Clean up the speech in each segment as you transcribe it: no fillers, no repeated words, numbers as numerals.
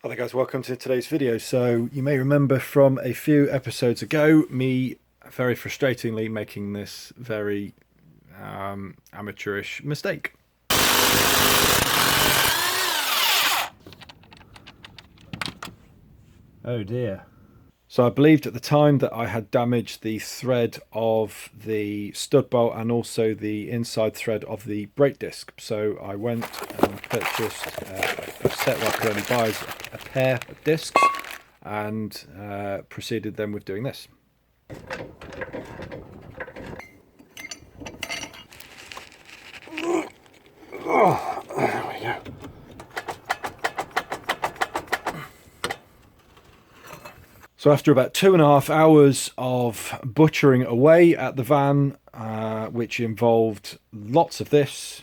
Hi there guys, welcome to today's video. So you may remember from a few episodes ago me very frustratingly making this very amateurish mistake. Oh dear. So I believed at the time that I had damaged the thread of the stud bolt and also the inside thread of the brake disc. So I went and purchased a set where I could only buy a pair of discs and proceeded then with doing this. Oh, there we go. So after about 2.5 hours of butchering away at the van, which involved lots of this,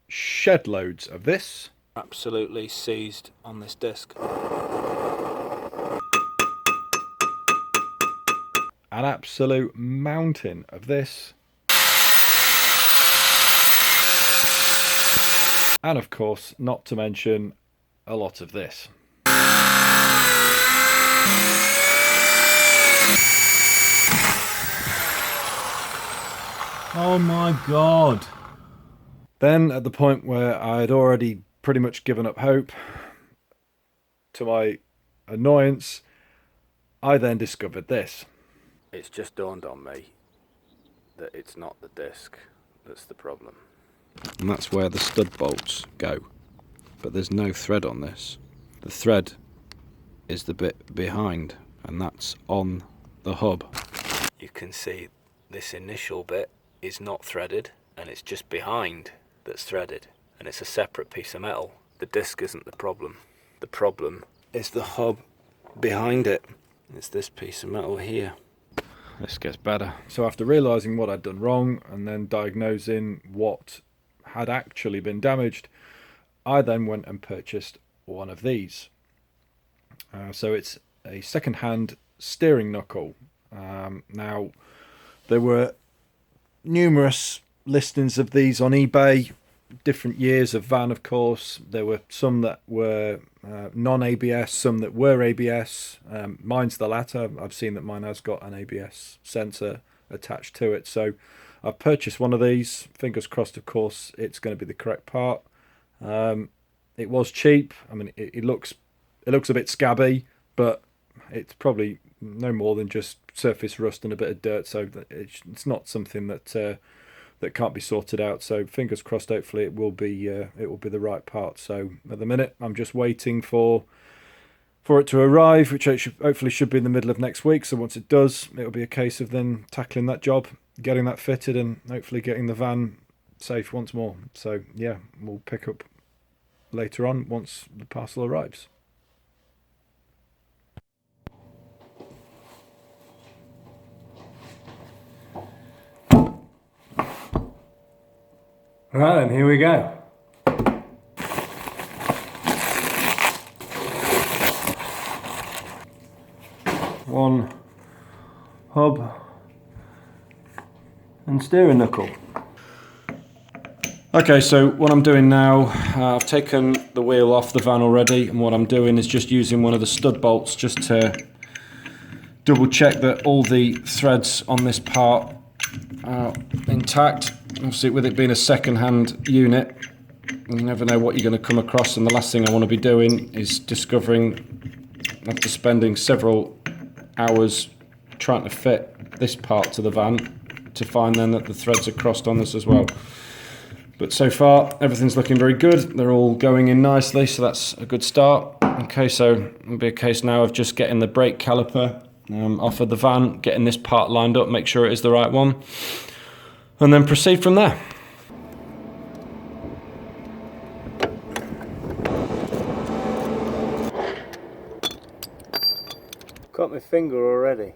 shed loads of this, absolutely seized on this disc, an absolute mountain of this, and of course, not to mention a lot of this. Oh my god. Then at the point where I'd already pretty much given up hope, to my annoyance, I then discovered this. It's just dawned on me that it's not the disc that's the problem. And that's where the stud bolts go, but there's no thread on this. The thread is the bit behind, and that's on the hub. You can see this initial bit is not threaded, and it's just behind that's threaded, and it's a separate piece of metal. The disc isn't the problem. The problem is the hub behind it. It's this piece of metal here. This gets better. So after realising what I'd done wrong and then diagnosing what had actually been damaged, I then went and purchased one of these. So it's a second-hand steering knuckle. Now, there were numerous listings of these on eBay, different years of van, of course. There were some that were non-ABS, some that were ABS. Mine's the latter. I've seen that mine has got an ABS sensor attached to it. So I've purchased one of these. Fingers crossed, of course, it's going to be the correct part. It was cheap. I mean, it looks a bit scabby, but it's probably no more than just surface rust and a bit of dirt. So it's not something that can't be sorted out. So fingers crossed, hopefully it will be the right part. So at the minute, I'm just waiting for it to arrive, which hopefully should be in the middle of next week. So once it does, it'll be a case of then tackling that job, getting that fitted, and hopefully getting the van safe once more. So yeah, we'll pick up later on once the parcel arrives. Right, and here we go. One hub and steering knuckle. Okay, so what I'm doing now, I've taken the wheel off the van already, and what I'm doing is just using one of the stud bolts just to double check that all the threads on this part are intact. Obviously, with it being a second-hand unit, you never know what you're going to come across, and the last thing I want to be doing is discovering, after spending several hours trying to fit this part to the van, to find then that the threads are crossed on this as well. But so far, everything's looking very good. They're all going in nicely, so that's a good start. Okay, so it'll be a case now of just getting the brake caliper off of the van, getting this part lined up, make sure it is the right one, and then proceed from there. Got my finger already.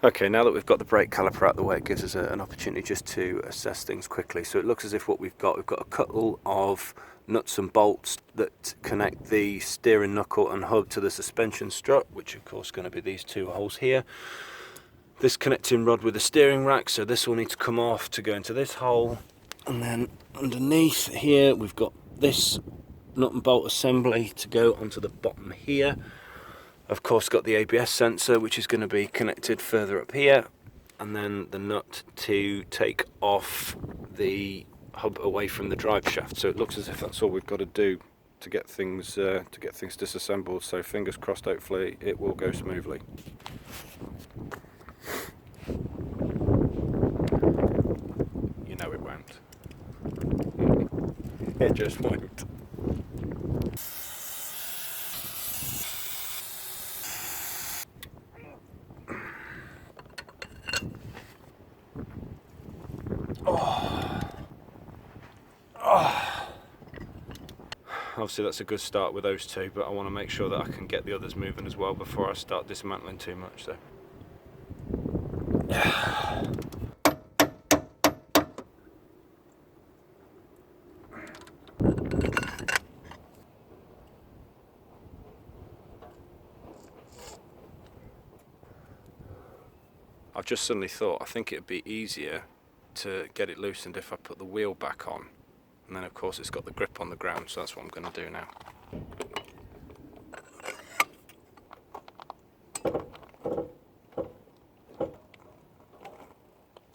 Okay, now that we've got the brake caliper out of the way, it gives us an opportunity just to assess things quickly. So it looks as if what we've got a couple of nuts and bolts that connect the steering knuckle and hub to the suspension strut, which of course is going to be these two holes here. This connecting rod with the steering rack, so this will need to come off to go into this hole. And then underneath here we've got this nut and bolt assembly to go onto the bottom here. Of course got the ABS sensor, which is going to be connected further up here, and then the nut to take off the hub away from the drive shaft. So it looks as if that's all we've got to do to get things disassembled. So fingers crossed, hopefully it will go smoothly. You know it won't. It just won't. Obviously that's a good start with those two, but I want to make sure that I can get the others moving as well before I start dismantling too much. So I've just suddenly thought, I think it'd be easier to get it loosened if I put the wheel back on, and then of course it's got the grip on the ground, so that's what I'm going to do now.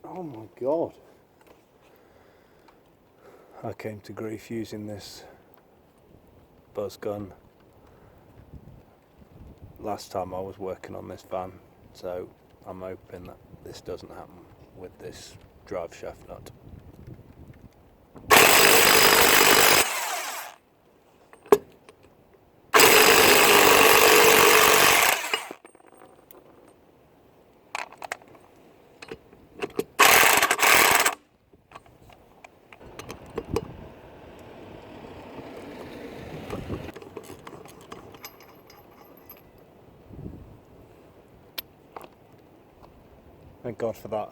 Oh my god, I came to grief using this buzz gun last time I was working on this van, so I'm hoping that this doesn't happen with this drive shaft nut. Thank God for that.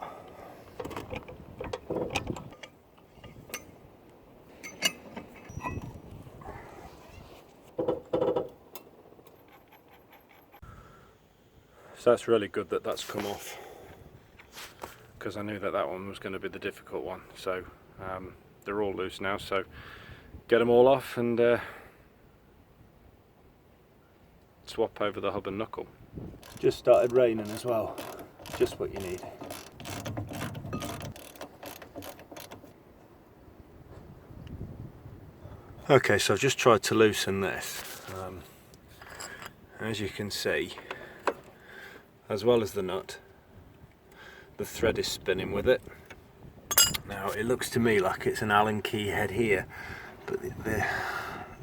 So that's really good that that's come off, because I knew that that one was going to be the difficult one. So they're all loose now, so get them all off and swap over the hub and knuckle. Just started raining as well. Just what you need. Okay, so I've just tried to loosen this. As you can see, as well as the nut, the thread is spinning with it. Now it looks to me like it's an Allen key head here, but the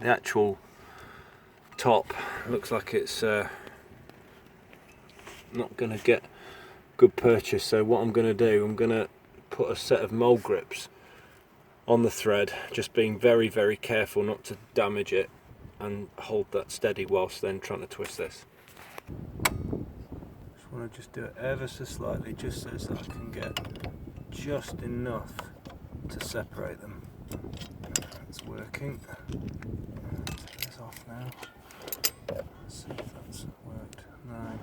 actual top looks like it's not going to get good purchase. So what I'm going to do, I'm going to put a set of mole grips on the thread, just being very, very careful not to damage it, and hold that steady whilst then trying to twist this. Just want to just do it ever so slightly, just so that I can get just enough to separate them. It's working. Take this off now. Let's see if that's worked. No.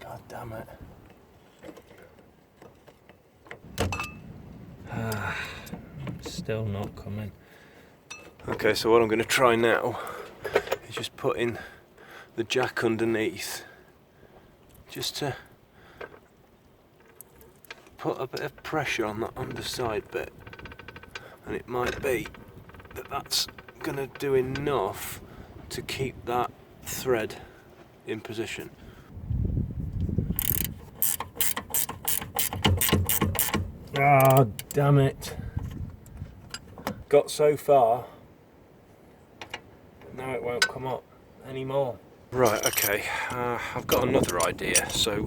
God damn it. Still not coming. Okay, so what I'm going to try now is just put in the jack underneath, just to put a bit of pressure on that underside bit, and it might be that that's going to do enough to keep that thread in position. Ah, oh, damn it. Got so far, now it won't come up anymore. Right, okay, I've got another idea. So,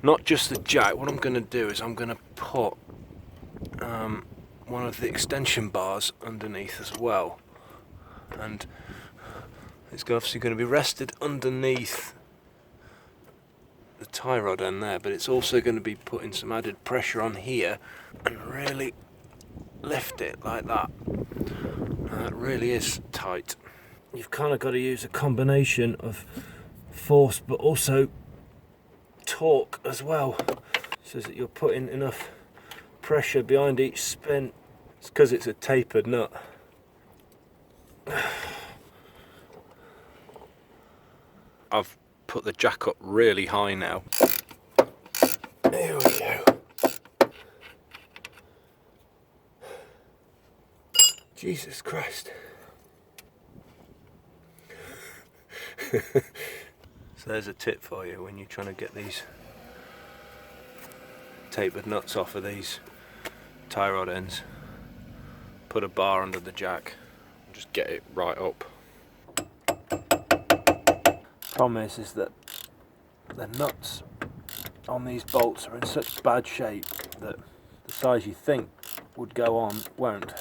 not just the jack, what I'm going to do is I'm going to put one of the extension bars underneath as well, and it's obviously going to be rested underneath the tie rod end there, but it's also going to be putting some added pressure on here and really lift it like that. It really is tight. You've kind of got to use a combination of force but also torque as well, so that you're putting enough pressure behind each spin. It's because it's a tapered nut. I've put the jack up really high now. Here we go. Jesus Christ. So there's a tip for you when you're trying to get these tapered nuts off of these tie rod ends. Put a bar under the jack and just get it right up. Problem is that the nuts on these bolts are in such bad shape that the size you think would go on won't.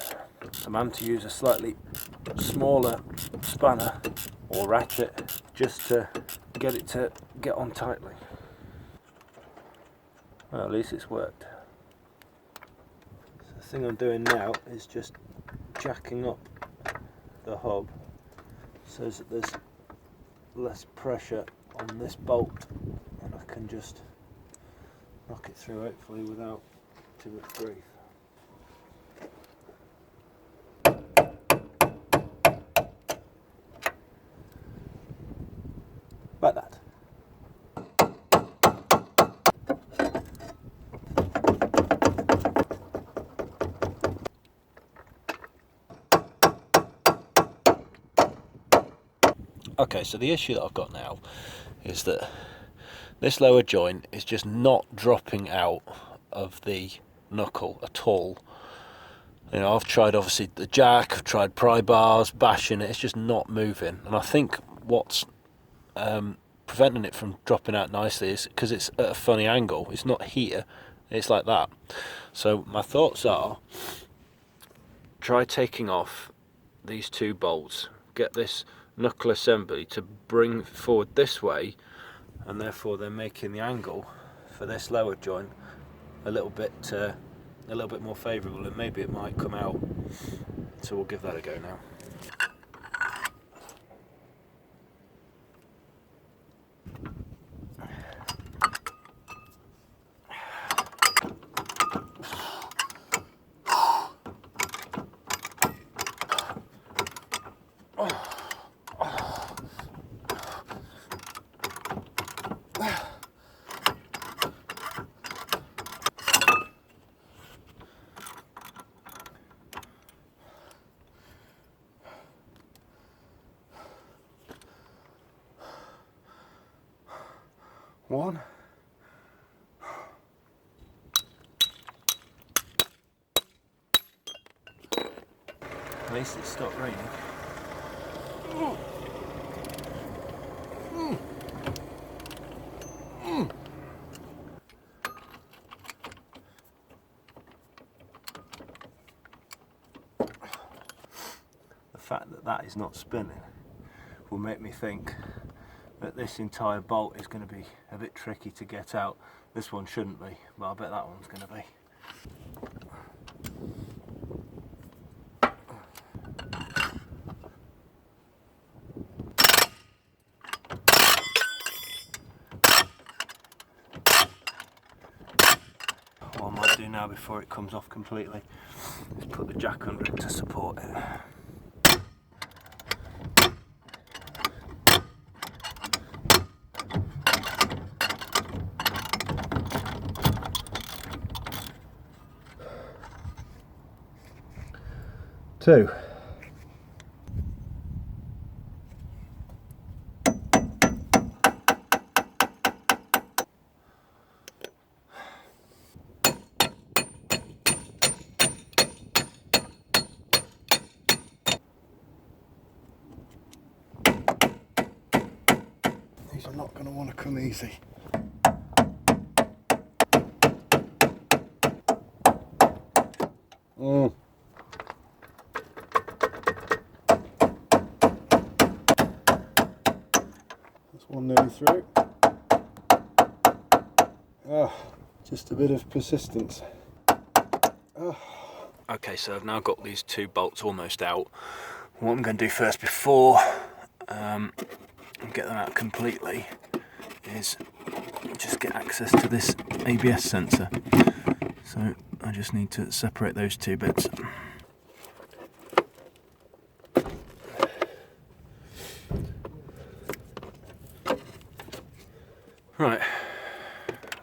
So I'm having to use a slightly smaller spanner or ratchet just to get it to get on tightly. Well, at least it's worked. So the thing I'm doing now is just jacking up the hub so that there's less pressure on this bolt, and I can just knock it through hopefully without too much grief. Like that. Okay, so the issue that I've got now is that this lower joint is just not dropping out of the knuckle at all. You know, I've tried obviously the jack, I've tried pry bars, bashing it, it's just not moving. And I think what's preventing it from dropping out nicely is because it's at a funny angle. It's not here, it's like that. So my thoughts are, try taking off these two bolts, get this knuckle assembly to bring forward this way, and therefore they're making the angle for this lower joint a little bit more favourable, and maybe it might come out. So we'll give that a go now. One. At least it stopped raining. The fact that that is not spinning will make me think that this entire bolt is going to be a bit tricky to get out. This one shouldn't be, but I bet that one's going to be. What I might do now before it comes off completely is put the jack under it to support it. Two. These are not going to want to come easy. going through. Oh, just a bit of persistence. Oh. Okay, so I've now got these 2 bolts almost out. What I'm going to do first before I get them out completely is just get access to this ABS sensor. So I just need to separate those 2 bits. Right,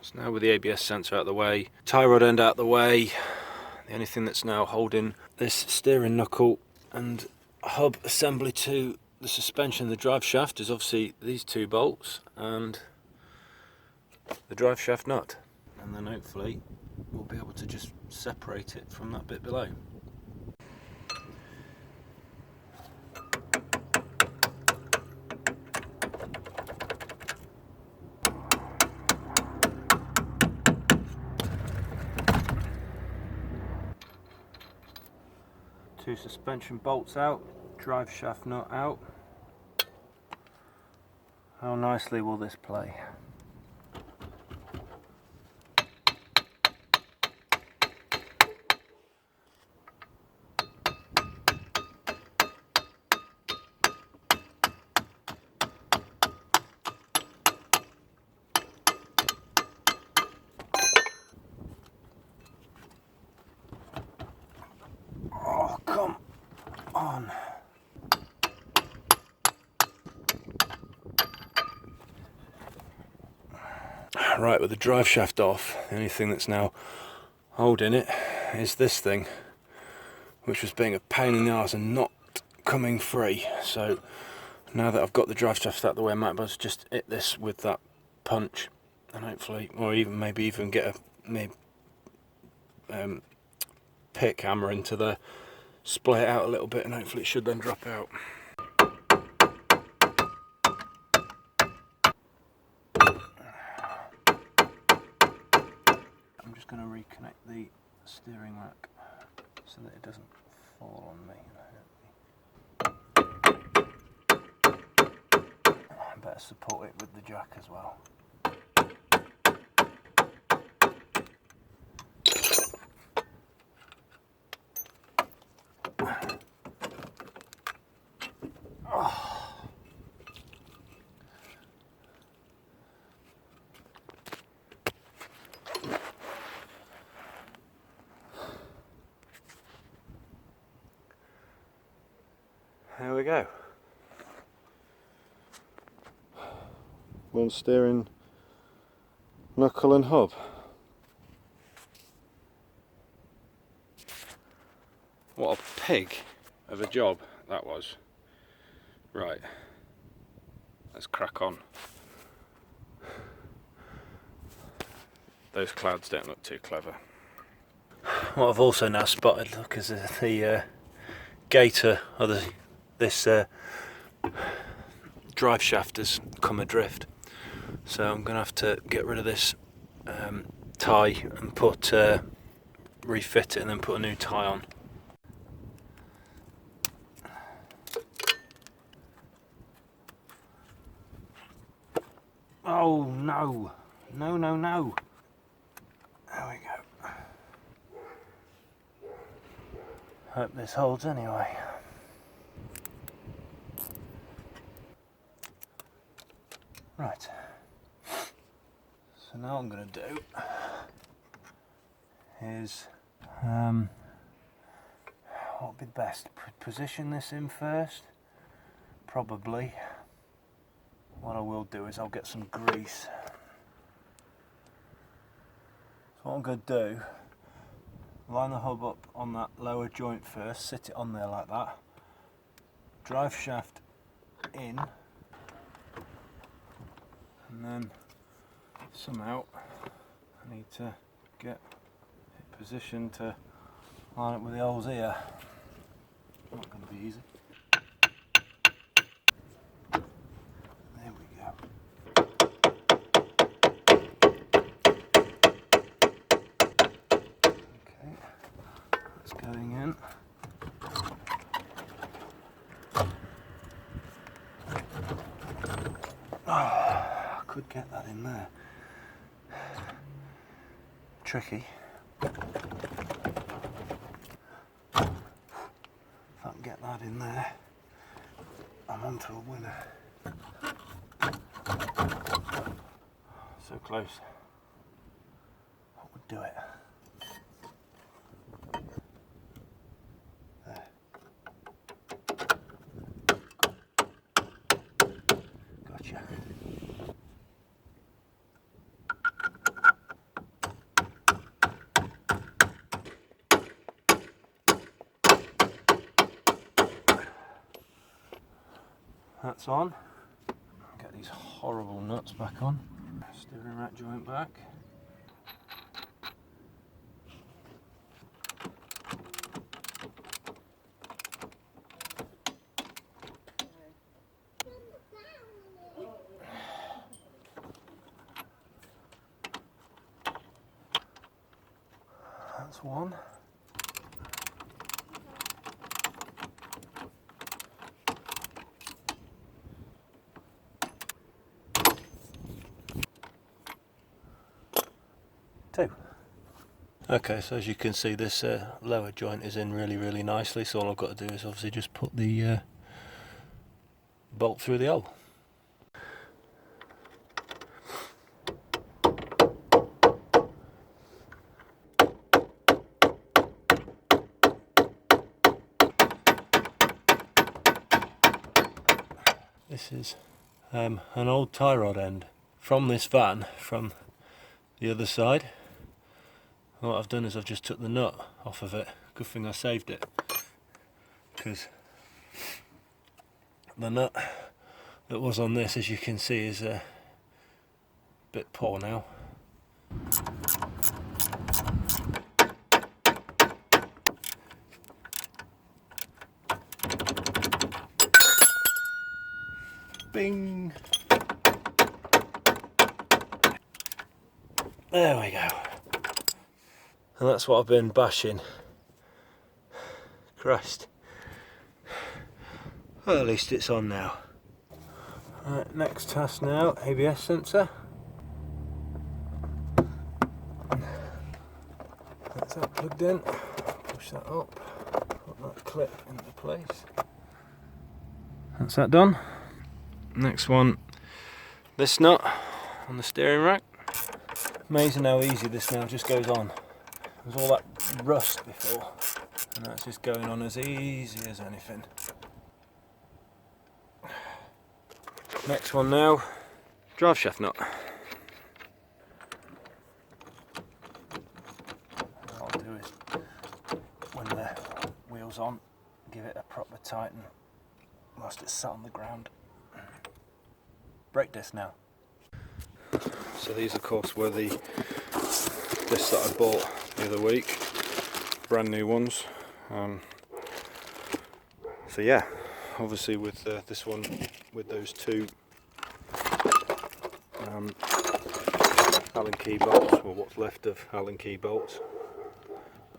so now with the ABS sensor out of the way, tie rod end out of the way, the only thing that's now holding this steering knuckle and hub assembly to the suspension and the drive shaft is obviously these 2 bolts and the drive shaft nut. And then hopefully we'll be able to just separate it from that bit below. Two suspension bolts out, drive shaft nut out. How nicely will this play? Oh, come on. Right, with the drive shaft off, the only thing that's now holding it is this thing, which was being a pain in the arse and not coming free. So now that I've got the drive shaft out of the way, I might as well just hit this with that punch and hopefully, or even maybe even get a pick hammer into the, splay it out a little bit, and hopefully it should then drop out. I'm just going to reconnect the steering rack so that it doesn't fall on me. I better support it with the jack as well. There we go. One steering knuckle and hub. What a pig of a job that was. Right, let's crack on. Those clouds don't look too clever. What I've also now spotted, look, is the gator, or this drive shaft has come adrift. So I'm going to have to get rid of this tie and put refit it and then put a new tie on. Oh no, no, no, no. There we go. Hope this holds anyway. Right. So now what I'm going to do is what would be best? Position this in first? Probably. What I will do is I'll get some grease. So what I'm going to do, line the hub up on that lower joint first, sit it on there like that, drive shaft in, and then somehow I need to get it positioned to line up with the holes here. Not going to be easy. There we go. Okay, that's going in. could get that in there. Tricky. If I can get that in there, I'm on to a winner. So close. What would do it? There. Gotcha. That's on. Get these horrible nuts back on. Steering rack joint back. That's one. Two. Okay, so as you can see, this lower joint is in really nicely, so all I've got to do is obviously just put the bolt through the hole. This is an old tie rod end from this van, from the other side. What I've done is I've just took the nut off of it. Good thing I saved it, because the nut that was on this, as you can see, is a bit poor now. Bing! There we go. And that's what I've been bashing. Christ. Well, at least it's on now. Right, next task now, ABS sensor. That's that plugged in. Push that up. Put that clip into place. That's that done. Next one, this nut on the steering rack. Amazing how easy this now just goes on. There's all that rust before, and that's just going on as easy as anything. Next one now, drive shaft nut. What I'll do is, when the wheel's on, give it a proper tighten whilst it's sat on the ground. Brake disc now. So these of course were the discs that I bought the other week, brand new ones. So yeah, obviously with this one, with those two Allen key bolts, or what's left of Allen key bolts,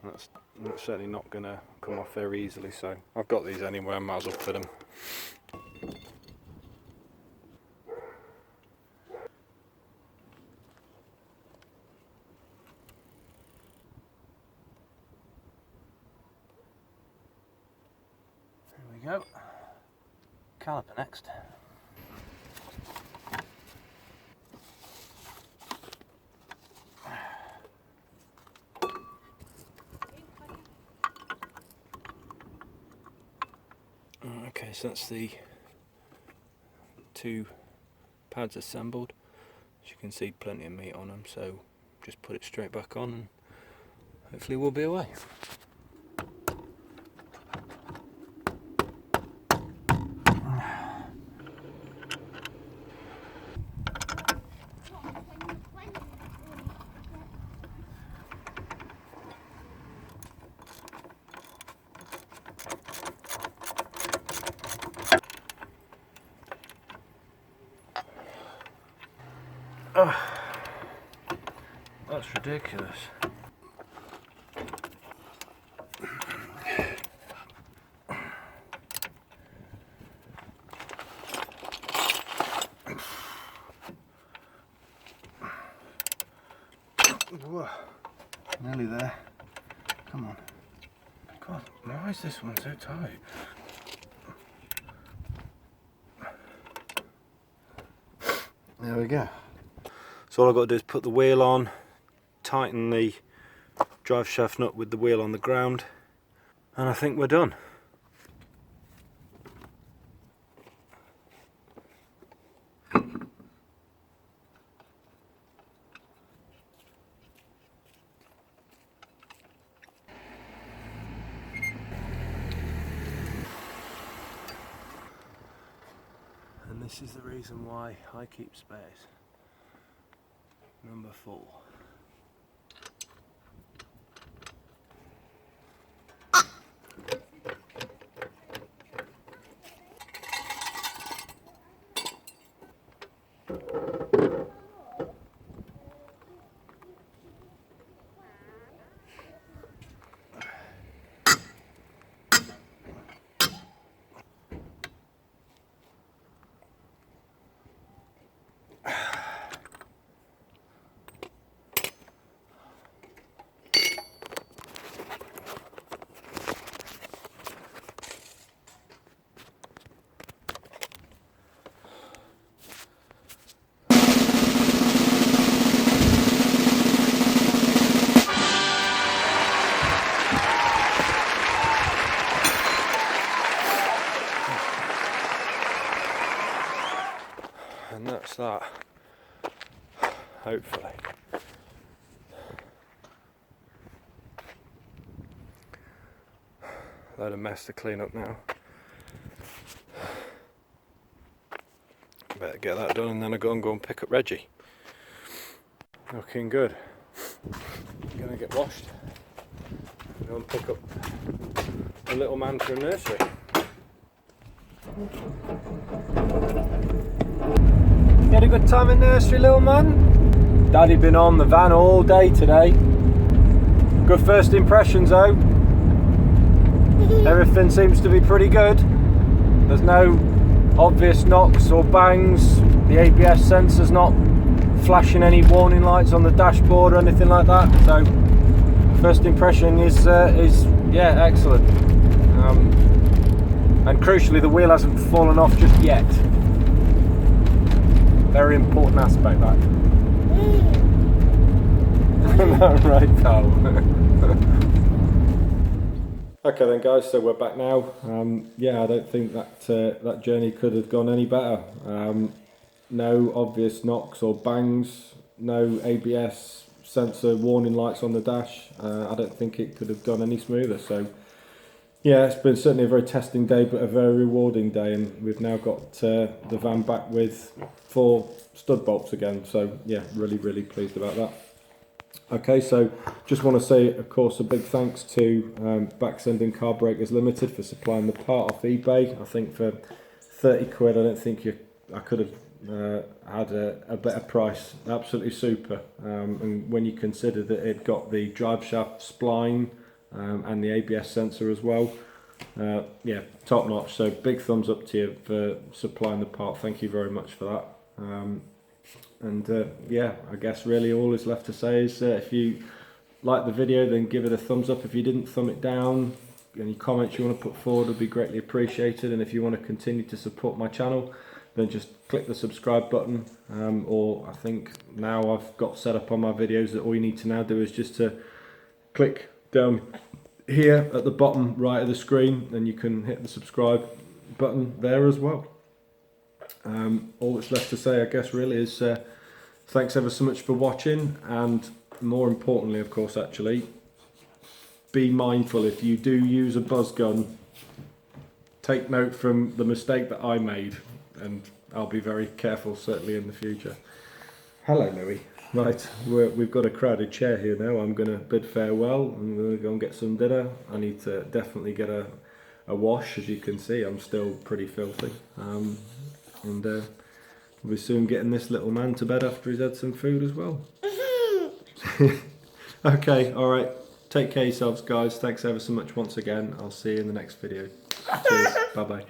that's certainly not going to come off very easily, so I've got these anyway, I might as well fit them. Go. Caliper next. Okay, so that's the two pads assembled. As you can see, plenty of meat on them, so just put it straight back on and hopefully we'll be away. Oh, that's ridiculous. Whoa, nearly there. Come on. God, why is this one so tight? There we go. So all I've got to do is put the wheel on, tighten the drive shaft nut with the wheel on the ground, and I think we're done. And this is the reason why I keep spares. Number 4. And that's that, hopefully. Load of mess to clean up now. Better get that done and then I go and pick up Reggie. Looking good. Gonna get washed. Go and pick up the little man from nursery. You had a good time in nursery, little man? Daddy been on the van all day today. Good first impressions though. Everything seems to be pretty good. There's no obvious knocks or bangs. The ABS sensor's not flashing any warning lights on the dashboard or anything like that. So first impression is yeah, excellent. And crucially, the wheel hasn't fallen off just yet. Very important aspect, that. Right, pal. Okay then, guys. So we're back now. Yeah, I don't think that that journey could have gone any better. No obvious knocks or bangs. No ABS sensor warning lights on the dash. I don't think it could have gone any smoother. So. Yeah, it's been certainly a very testing day, but a very rewarding day, and we've now got the van back with 4 stud bolts again. So yeah, really pleased about that. Okay, so just want to say, of course, a big thanks to Backsending Car Breakers Limited for supplying the part off eBay. I think for 30 quid, I don't think I could have had a better price. Absolutely super. And when you consider that it got the drive shaft spline and the ABS sensor as well, yeah, top notch. So big thumbs up to you for supplying the part. Thank you very much for that. And yeah, I guess really all is left to say is if you like the video, then give it a thumbs up. If you didn't, thumb it down. Any comments you want to put forward would be greatly appreciated. And if you want to continue to support my channel, then just click the subscribe button, or I think now I've got set up on my videos that all you need to now do is just to click down here at the bottom right of the screen, and you can hit the subscribe button there as well. All that's left to say, I guess, really is thanks ever so much for watching, and more importantly, of course, actually, be mindful if you do use a buzz gun. Take note from the mistake that I made, and I'll be very careful, certainly in the future. Hello, Louis. Right, we've got a crowded chair here now. I'm going to bid farewell. I'm going to go and get some dinner. I need to definitely get a wash. As you can see, I'm still pretty filthy. And we'll be soon getting this little man to bed after he's had some food as well. Okay, alright. Take care of yourselves, guys. Thanks ever so much once again. I'll see you in the next video. Cheers. Bye-bye.